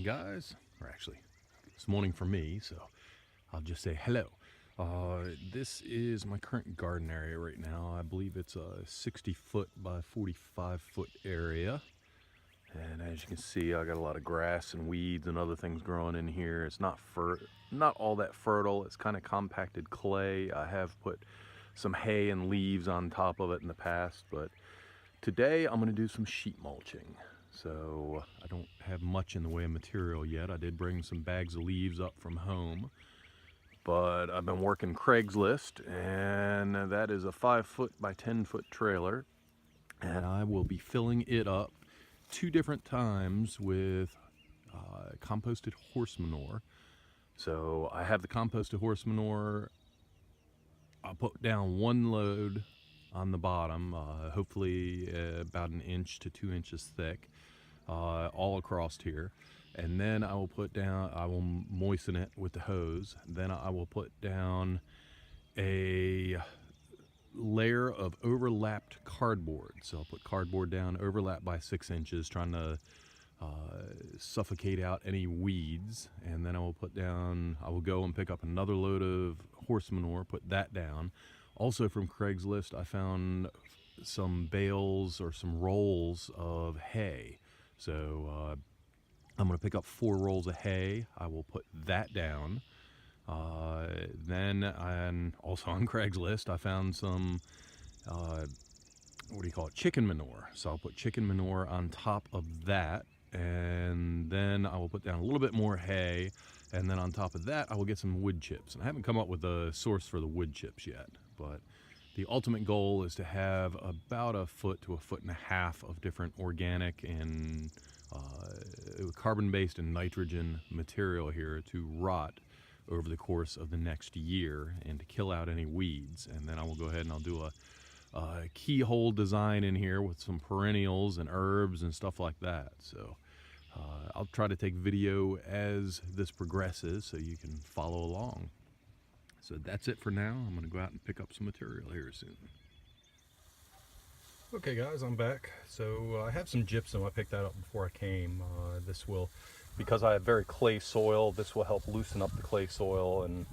morning, guys. Or actually, it's morning for me, so I'll just say hello. This is my current garden area right now. I believe it's a 60-foot by 45-foot area. And as you can see, I got a lot of grass and weeds and other things growing in here. It's not all that fertile. It's kind of compacted clay. I have put some hay and leaves on top of it in the past, but today I'm going to do some sheet mulching. So I don't have much in the way of material yet. I did bring some bags of leaves up from home, but I've been working Craigslist, and that is a 5-foot by 10-foot trailer, and I will be filling it up 2 different times with composted horse manure. So I have the composted horse manure. I'll put down 1 load on the bottom, hopefully about 1 inch to 2 inches thick, all across here. And then I will moisten it with the hose. Then I will put down a layer of overlapped cardboard. So I'll put cardboard down, overlap by 6 inches, trying to suffocate out any weeds. And then I will go and pick up another load of horse manure, put that down. Also from Craigslist, I found some bales or some rolls of hay. So I'm going to pick up 4 rolls of hay. I will put that down. Then also on Craigslist, I found some, chicken manure. So I'll put chicken manure on top of that. And then I will put down a little bit more hay. And then on top of that, I will get some wood chips. And I haven't come up with a source for the wood chips yet, but the ultimate goal is to have about 1 foot to 1.5 foot of different organic and carbon-based and nitrogen material here to rot over the course of the next year and to kill out any weeds. And then I will go ahead and I'll do a keyhole design in here with some perennials and herbs and stuff like that. So I'll try to take video as this progresses so you can follow along. So that's it for now. I'm going to go out and pick up some material here soon. Okay guys, I'm back. So I have some gypsum. I picked that up before I came. This will, because I have very clay soil, this will help loosen up the clay soil and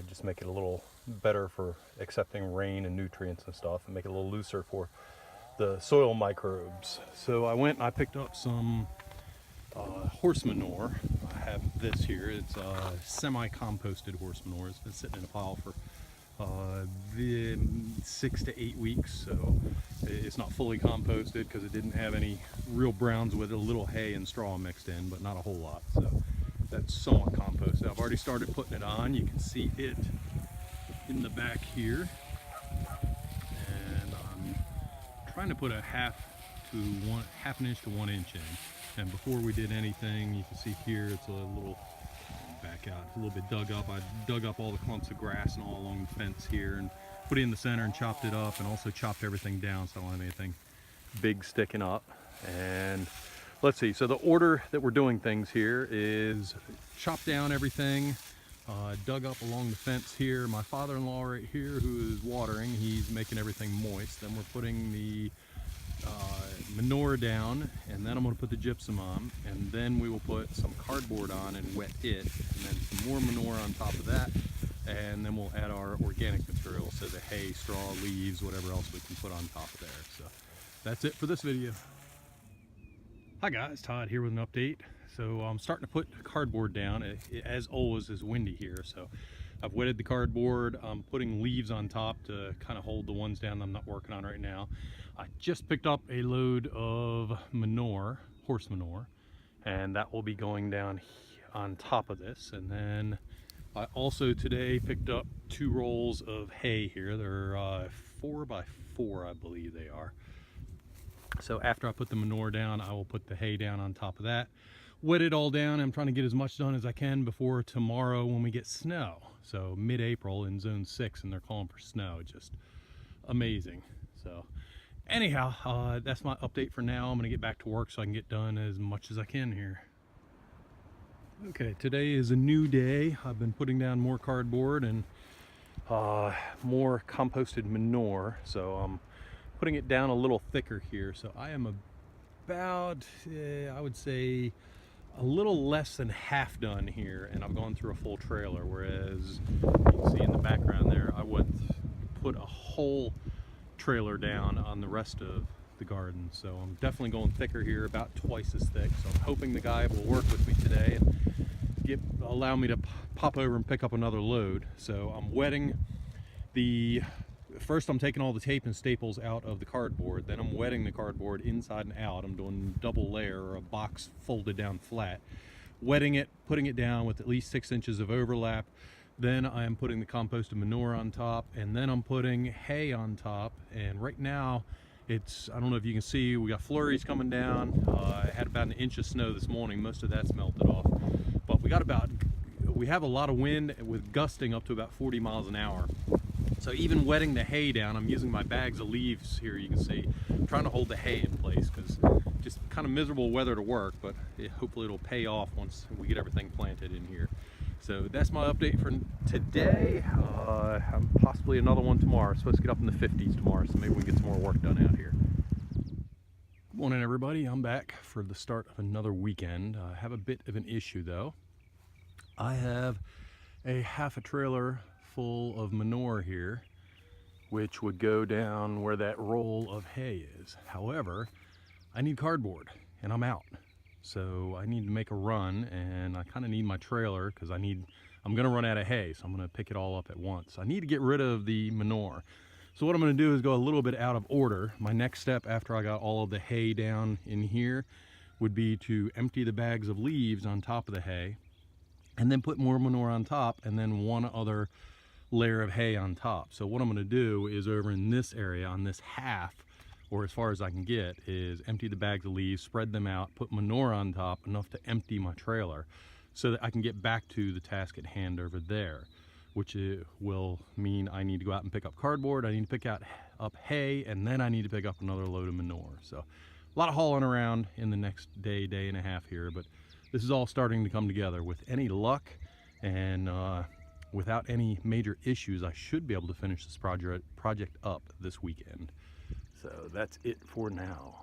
just make it a little better for accepting rain and nutrients and stuff, and make it a little looser for the soil microbes. So I went and I picked up some horse manure. I have this here. It's semi-composted horse manure. It's been sitting in a pile for 6 to 8 weeks, so it's not fully composted because it didn't have any real browns with it. A little hay and straw mixed in, but not a whole lot. So that's somewhat composted. I've already started putting it on. You can see it in the back here, and I'm trying to put a half an inch to 1 inch in. And before we did anything, you can see here it's a little back out, a little bit dug up. I dug up all the clumps of grass and all along the fence here and put it in the center and chopped it up, and also chopped everything down so I don't have anything big sticking up. And let's see, so the order that we're doing things here is chop down everything, dug up along the fence here. My father-in-law right here, who is watering, he's making everything moist. Then we're putting the manure down, and then I'm going to put the gypsum on, and then we will put some cardboard on and wet it, and then some more manure on top of that, and then we'll add our organic material, so the hay, straw, leaves, whatever else we can put on top of there. So that's it for this video. Hi guys, Todd here with an update. So I'm starting to put cardboard down. As always, is windy here, so I've wetted the cardboard. I'm putting leaves on top to kind of hold the ones down that I'm not working on right now. I just picked up a load of manure, horse manure, and that will be going down on top of this. And then I also today picked up 2 rolls of hay here. They're 4 by 4, I believe they are. So after I put the manure down, I will put the hay down on top of that, wet it all down. I'm trying to get as much done as I can before tomorrow when we get snow. So mid-April in zone 6, and they're calling for snow. Just amazing. So anyhow, that's my update for now. I'm gonna get back to work so I can get done as much as I can here. Okay, today is a new day. I've been putting down more cardboard and more composted manure. So I'm putting it down a little thicker here. So I am about, I would say a little less than half done here, and I've gone through a full trailer, whereas you can see in the background there, I would put a whole trailer down on the rest of the garden. So I'm definitely going thicker here, about twice as thick. So I'm hoping the guy will work with me today and allow me to pop over and pick up another load. So I'm wetting first I'm taking all the tape and staples out of the cardboard, then I'm wetting the cardboard inside and out. I'm doing double layer, or a box folded down flat, wetting it, putting it down with at least 6 inches of overlap. Then I am putting the composted manure on top, and then I'm putting hay on top. And right now it's, I don't know if you can see, we got flurries coming down. I had about 1 inch of snow this morning. Most of that's melted off, but we have a lot of wind with gusting up to about 40 miles an hour. So even wetting the hay down, I'm using my bags of leaves here, you can see. I'm trying to hold the hay in place because just kind of miserable weather to work, but hopefully it'll pay off once we get everything planted in here. So that's my update for today. Possibly another one tomorrow. It's supposed to get up in the 50s tomorrow, so maybe we can get some more work done out here. Good morning, everybody. I'm back for the start of another weekend. I have a bit of an issue though. I have a half a trailer full of manure here, which would go down where that roll of hay is. However, I need cardboard and I'm out. So I need to make a run, and I kind of need my trailer because I'm going to run out of hay, so I'm going to pick it all up at once. I need to get rid of the manure. So what I'm going to do is go a little bit out of order. My next step after I got all of the hay down in here would be to empty the bags of leaves on top of the hay, and then put more manure on top, and then one other layer of hay on top. So what I'm going to do is over in this area, on this half, or as far as I can get, is empty the bags of leaves, spread them out, put manure on top enough to empty my trailer so that I can get back to the task at hand over there, which will mean I need to go out and pick up cardboard, I need to pick up hay, and then I need to pick up another load of manure. So a lot of hauling around in the next day and a half here, but this is all starting to come together. With any luck and without any major issues, I should be able to finish this project up this weekend. So that's it for now.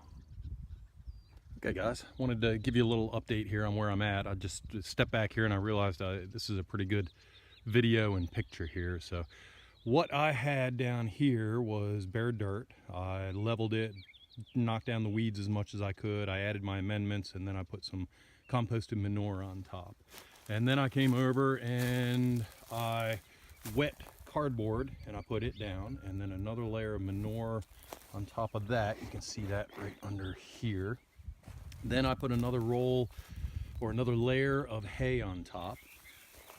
Okay guys, wanted to give you a little update here on where I'm at. I just stepped back here and I realized this is a pretty good video and picture here. So what I had down here was bare dirt. I leveled it, knocked down the weeds as much as I could. I added my amendments, and then I put some composted manure on top. And then I came over and I wet cardboard and I put it down, and then another layer of manure on top of that. You can see that right under here. Then I put another roll or another layer of hay on top.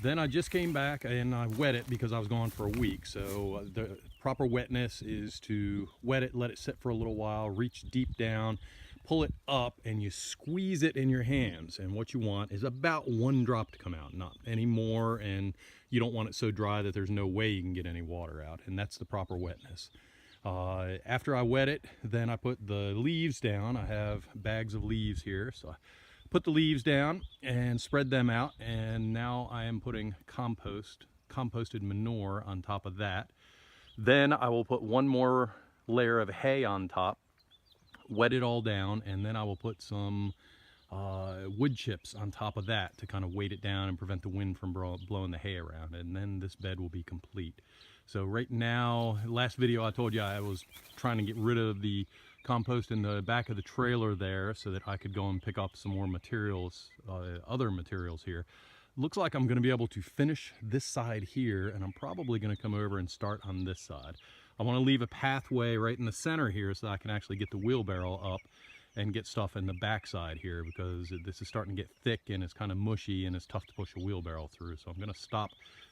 Then I just came back and I wet it because I was gone for a week. So the proper wetness is to wet it, let it sit for a little while, reach deep down, pull it up, and you squeeze it in your hands. And what you want is about 1 drop to come out, not any more, and you don't want it so dry that there's no way you can get any water out, and that's the proper wetness. After I wet it, then I put the leaves down. I have bags of leaves here, so I put the leaves down and spread them out, and now I am putting composted manure on top of that. Then I will put one more layer of hay on top, wet it all down, and then I will put some wood chips on top of that to kind of weight it down and prevent the wind from blowing the hay around, and then this bed will be complete. So right now, last video I told you I was trying to get rid of the compost in the back of the trailer there so that I could go and pick up some more materials, other materials here. Looks like I'm going to be able to finish this side here, and I'm probably going to come over and start on this side. I want to leave a pathway right in the center here so that I can actually get the wheelbarrow up and get stuff in the backside here, because this is starting to get thick and it's kind of mushy and it's tough to push a wheelbarrow through. So I'm going to stop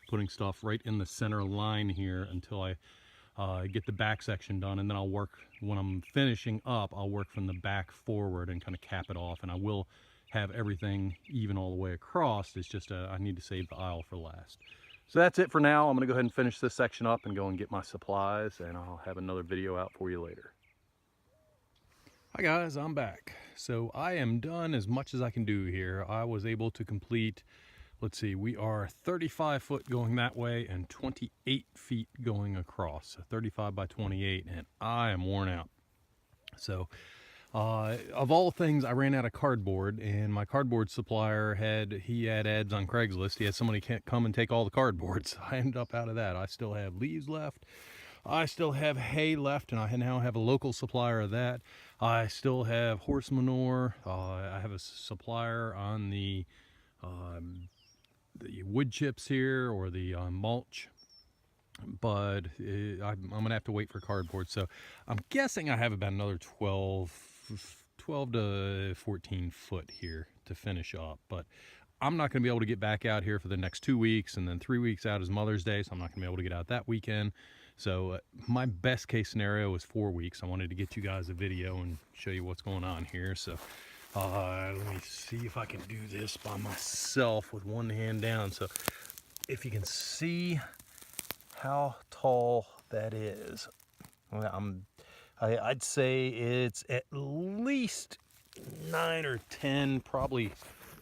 putting stuff right in the center line here until I get the back section done, and then I'll work, when I'm finishing up, I'll work from the back forward and kind of cap it off, and I will have everything even all the way across. It's just I need to save the aisle for last. So that's it for now. I'm going to go ahead and finish this section up and go and get my supplies, and I'll have another video out for you later. Hi guys, I'm back. So I am done as much as I can do here. I was able to complete, let's see, we are 35 foot going that way and 28 feet going across. So 35 by 28, and I am worn out. So Of all things, I ran out of cardboard, and my cardboard supplier had ads on Craigslist. He had somebody can't come and take all the cardboard, so I ended up out of that. I still have leaves left. I still have hay left, and I now have a local supplier of that. I still have horse manure. I have a supplier on the wood chips here, or the mulch, but I'm gonna have to wait for cardboard. So I'm guessing I have about another 12 to 14 foot here to finish up, but I'm not going to be able to get back out here for the next 2 weeks, and then 3 weeks out is Mother's Day, so I'm not going to be able to get out that weekend. So my best case scenario is 4 weeks. I wanted to get you guys a video and show you what's going on here. So let me see if I can do this by myself with one hand down. So if you can see how tall that is, I'd say it's at least 9 or 10, probably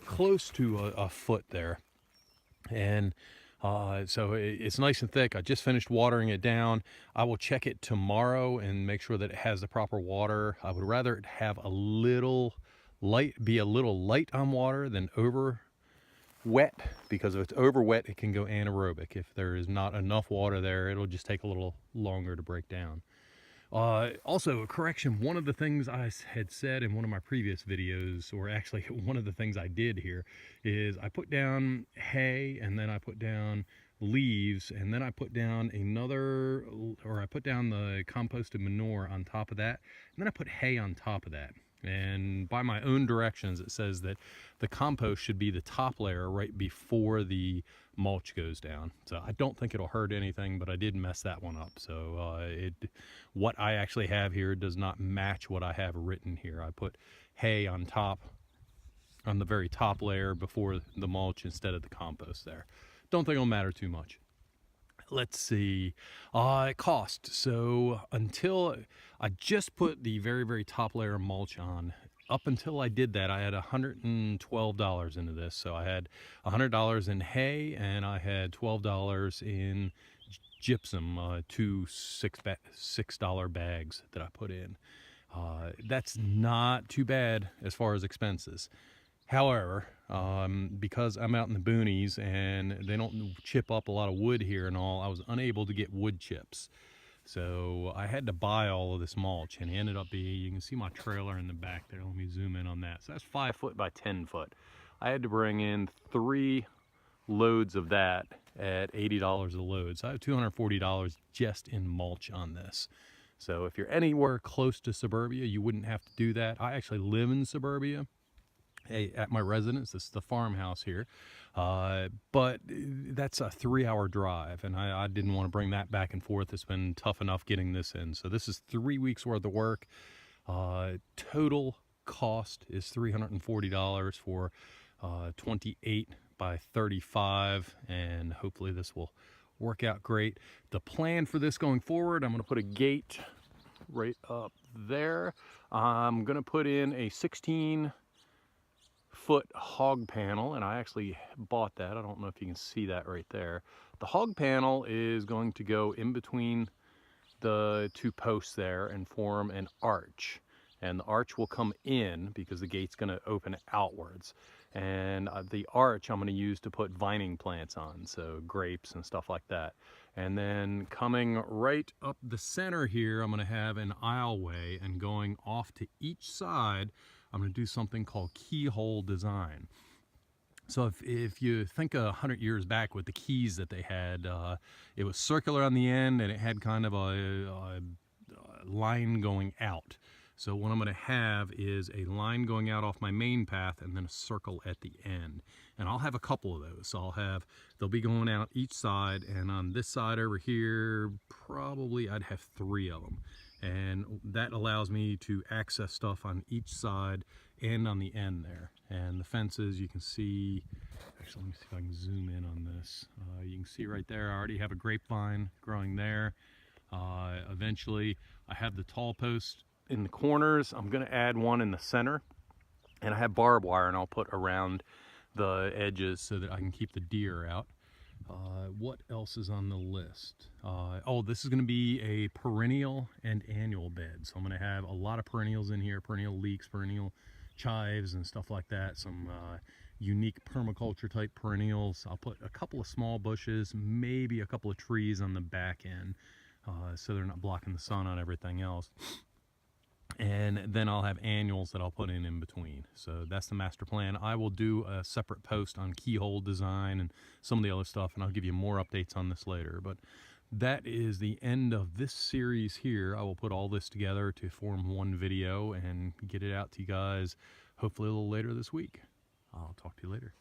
close to a foot there. And so it's nice and thick. I just finished watering it down. I will check it tomorrow and make sure that it has the proper water. I would rather it have a little light on water than over wet, because if it's over wet, it can go anaerobic. If there is not enough water there, it'll just take a little longer to break down. Also, a correction, one of the things I had said in one of my previous videos, or actually one of the things I did here, is I put down hay, and then I put down leaves, and then I put down I put down the composted manure on top of that, and then I put hay on top of that. And by my own directions, it says that the compost should be the top layer right before the mulch goes down. So I don't think it'll hurt anything, but I did mess that one up. So what I actually have here does not match what I have written here. I put hay on top, on the very top layer before the mulch, instead of the compost there. Don't think it'll matter too much. Let's see, cost. So until I just put the very top layer of mulch on, up until I did that, I had $112 into this. So I had $100 in hay, and I had $12 in gypsum, two $6 bags that I put in. That's not too bad as far as expenses. However, because I'm out in the boonies and they don't chip up a lot of wood here and all, I was unable to get wood chips. So I had to buy all of this mulch, and it ended up being, you can see my trailer in the back there. Let me zoom in on that. So that's 5 foot by 10 foot. I had to bring in 3 loads of that at $80 a load. So I have $240 just in mulch on this. So if you're anywhere close to suburbia, you wouldn't have to do that. I actually live in suburbia. At my residence. This is the farmhouse here, but that's a 3-hour drive, and I didn't want to bring that back and forth. It's been tough enough getting this in. So this is 3 weeks worth of work. Total cost is $340 for 28 by 35, and hopefully this will work out great. The plan for this going forward, I'm going to put a gate right up there. I'm going to put in a 16-foot hog panel, and I actually bought that. I don't know if you can see that right there. The hog panel is going to go in between the 2 posts there and form an arch, and the arch will come in because the gate's going to open outwards, and the arch I'm going to use to put vining plants on, so grapes and stuff like that. And then coming right up the center here, I'm going to have an aisleway, and going off to each side I'm going to do something called keyhole design. So if you think 100 years back with the keys that they had, it was circular on the end, and it had kind of a line going out. So what I'm going to have is a line going out off my main path, and then a circle at the end. And I'll have a couple of those. So they'll be going out each side, and on this side over here, probably I'd have 3 of them. And that allows me to access stuff on each side and on the end there. And the fences, you can see, actually let me see if I can zoom in on this. You can see right there, I already have a grapevine growing there. Eventually I have the tall post in the corners. I'm going to add one in the center, and I have barbed wire, and I'll put around the edges so that I can keep the deer out. What else is on the list? Oh, this is going to be a perennial and annual bed. So I'm going to have a lot of perennials in here, perennial leeks, perennial chives and stuff like that. Some unique permaculture type perennials. I'll put a couple of small bushes, maybe a couple of trees on the back end, so they're not blocking the sun on everything else. And then I'll have annuals that I'll put in between. So that's the master plan. I will do a separate post on keyhole design and some of the other stuff, and I'll give you more updates on this later. But that is the end of this series here. I will put all this together to form one video and get it out to you guys hopefully a little later this week. I'll talk to you later.